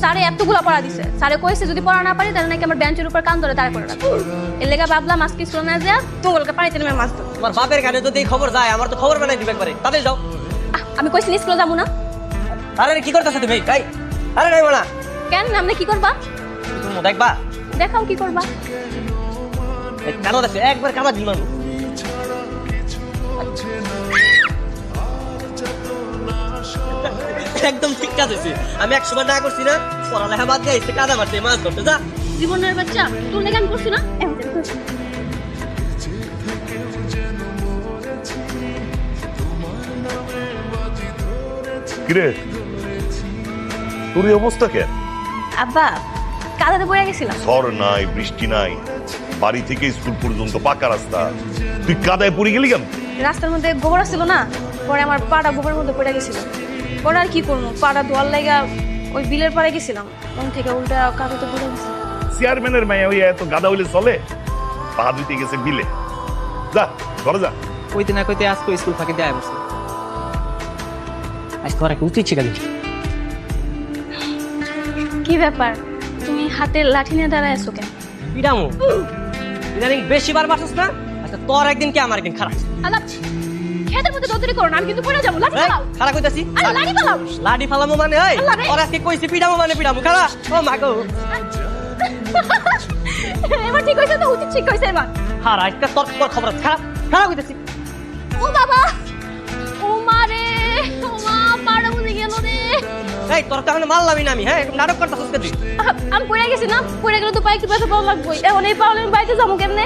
স্যারে এতগুলো পড়া দিছে। স্যারে কইছে যদি পড়া না পারি তাহলে নাকি আমার বেঞ্চের উপর কান ধরে দাঁড় করে রাখবো। এর লেগে ভাবলাম আজকে স্কুল না যা তোমাকে পানিতে নেমে মাছ ধরবো। তোমার বাপের কানে যদি এই খবর যায় আমার তো খবর বানাই দিবে একবারে। তাদের যাও। আমি কইছি স্কুলে যাবো না। আরে কি করতেছ তুমি? এই আরে নাই বলা। কেন আপনি কি করবা? তুমি দেখবা? দেখাও কি করবা। এই কানো দেখো একবার কামা দিল মানু। একদম ঠিক কাজ হয়েছে। আমি এক সময় না করছি না পড়ালেখা বাদ দিয়ে কাদা মারতে মাছ ধরতে যা। জীবনের বাচ্চা তোর লেগে আমি করছি না। কিরে তোর এই অবস্থা কেন? আব্বা কাদাতে পড়ে গেছিলাম। ঝড় নাই, বৃষ্টি নাই, বাড়ি থেকে স্কুল পর্যন্ত পাকা রাস্তা, তুই কাদায় পড়ে গেলি কেন? রাস্তার মধ্যে গোবর ছিল না, পরে আমার পাটা গোবরের মধ্যে পড়ে গেছিল। পরে আর কি করবো, পাটা ধোয়ার লাগা ওই বিলের পাড়ে গেছিলাম, তখন থেকে উল্টা কাদাতে পড়ে গেছি। চেয়ারম্যানের মেয়ে ওই এত গাদা হইলে চলে? পা ধুইতে গেছে বিলে, যা ঘরে যা। কইতে না কইতে আজকে স্কুল ফাঁকি দেয় বসে। আজকে ওরা উচিত শিখা দিচ্ছি। কি ব্যাপার, তুমি হাতে লাঠি নিয়ে দাঁড়ায় আছো কেন? পিডামু ইদানিং বেশি বার বাসস না? আচ্ছা তোর একদিন কি আমার একদিন খারাপ। আলাপ খেতের মধ্যে দৌড়ি করো না, আমি কিন্তু পড়ে যাবো। লাঠি পালাও। খারাপ কইতাছি। আরে লাঠি পালাও। লাডি ফালামু মানে এই আল্লাহ রে। ওর আজকে কইছি পিডামু মানে পিডামু খারা। ও মা গো। এবার ঠিক হইছে তো, উচিত ঠিক হইছে এবার। হার আজকে তোর তোর খবর আছে। খারাপ খারাপ কইতাছি। ও বাবা, ও মা রে, ও মা, পাড়া বুঝে গেল রে। এই তোর তো এখন মারলামই না আমি। হ্যাঁ একটু নাটক করতেছিস তুই। আমি পড়ে গেছি না, পড়ে গেলে তো পায়ে কি ব্যথা পাওয়া লাগবে। এখন এই পাওয়ালে আমি বাইরে যাবো কেমনে?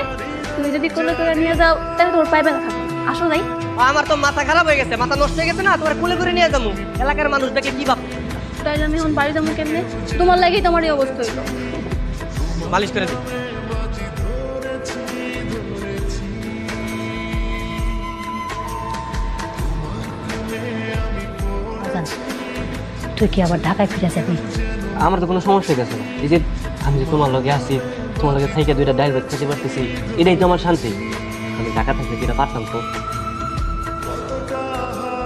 তুমি যদি কোলে করে নিয়ে যাও তাহলে তোমার পায়ে ব্যথা থাকবে। আসো নাই। আমার তো মাথা খারাপ হয়ে গেছে, মাথা নষ্ট হয়ে গেছে না, তোমার কোলে করে নিয়ে যাবো। এলাকার মানুষ দেখে কি ভাব? তাইলে আমি এখন বাড়ি যাবো কেমনে? তোমার লাগেই তোমার এই অবস্থা হইলো। মালিশ করে দিই। তুই কি আবার ঢাকায় ফিরে যাবি? আমার তো কোনো সমস্যা গেছে না। এই যে আমি যে তোমার লগে আছি, তোমার লগে থেকে দুইটা ডাইল ভাত খেতে পারতেছি, এটাই তো আমার শান্তি। আমি ঢাকা থেকে যেটা পারতাম তো।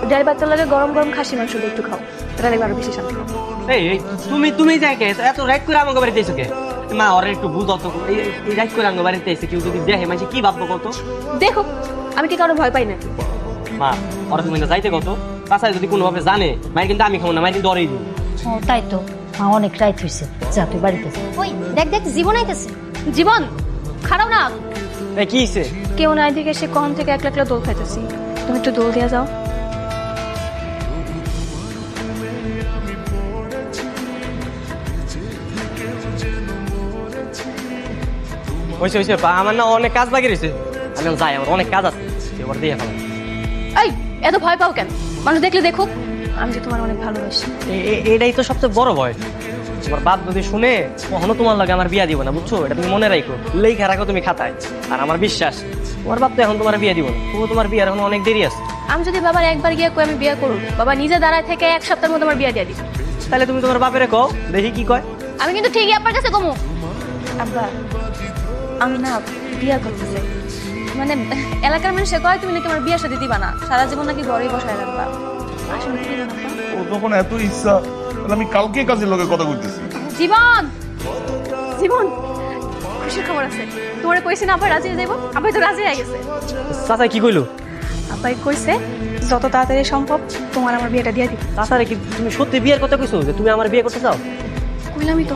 ডাল ভাত লাগে গরম গরম খাসি মাংস দিয়ে একটু খাও, এটা দেখবে আরো বেশি শান্তি পাবো। এই তুমি তুমি যাকে এত রাইট করে আমাকে বাড়িতে এসো কে? মা ওরা একটু বুঝো তো, এই রাইট করে আমাকে বাড়িতে এসে কেউ যদি দেখে মাঝে কি ভাববো কত? দেখো আমি কি কারো ভয় পাই নাকি? মা ওরা তুমি না যাইতে কত, তাছাড়া যদি কোনোভাবে জানে মায়ের কিন্তু আমি খাবো না, মায়ের কিন্তু ডরেই দিই। ও তাই তো, মা অনেক রাইত হয়েছে, যা তুই বাড়িতে যা। ওই দেখ দেখ, জীবন আইতেছে। জীবন খারাপ না। এই কি হইছে? কেউ না এদিকে এসে কখন থেকে একলা একলা দোল খাইতেছি, তুমি একটু দোল দিয়া যাও। হইছে হইছে পা, আমার না অনেক কাজ বাকি রয়েছে, আমি এখন যাই, আমার অনেক কাজ আছে, এবার দিয়ে ফেলাম। এই এত ভয় পাও কেন? মানুষ দেখলে দেখুক আমি যে তোমার অনেক ভালোবাসি। এটাই তো সবচেয়ে বড় ভয়। তোমার বাপ যদি শুনে কখনো তোমার লাগে আমার বিয়া দিব না, বুঝছো? এটা তুমি মনে রাখো, লেখা রাখো তুমি খাতায়। আর আমার বিশ্বাস তোমার বাপ তো এখন তোমার বিয়া দিব না, তবু তোমার বিয়ার এখন অনেক দেরি আছে। আমি যদি বাবার একবার গিয়ে কই আমি বিয়ে করব, বাবা নিজে দাঁড়ায় থেকে এক সপ্তাহের মধ্যে আমার বিয়ে দিয়ে দিবে। তাহলে তুমি তোমার বাপেরে কও, দেখি কি কয়। আমি কিন্তু ঠিকই আপনার কাছে কমু। আব্বা আমি না বিয়ে করতে চাই, মানে এলাকার মানুষে কয় তুমি নাকি আমার বিয়ে সাথে দিবা না, সারা জীবন নাকি ঘরেই বসায় রাখবা। আসলে কি দিবা না আব্বা? ও যখন এত ইচ্ছা, তাহলে আমি কালকে কাজের লোকের কথা বলতেছি। জীবন জীবন খুশির খবর আছে, তোমারে কইছি না আব্বা রাজি হয়ে যাইবো, আব্বাই তো রাজি হয়ে গেছে। চাচা কি কইলো? আব্বাই কইছে যত তাড়াতাড়ি সম্ভব তোমার আমার বিয়েটা দিয়ে দিবে। চাচারে কি তুমি সত্যি বিয়ের কথা কইছো যে তুমি আমার বিয়ে করতে চাও? কইলামই তো।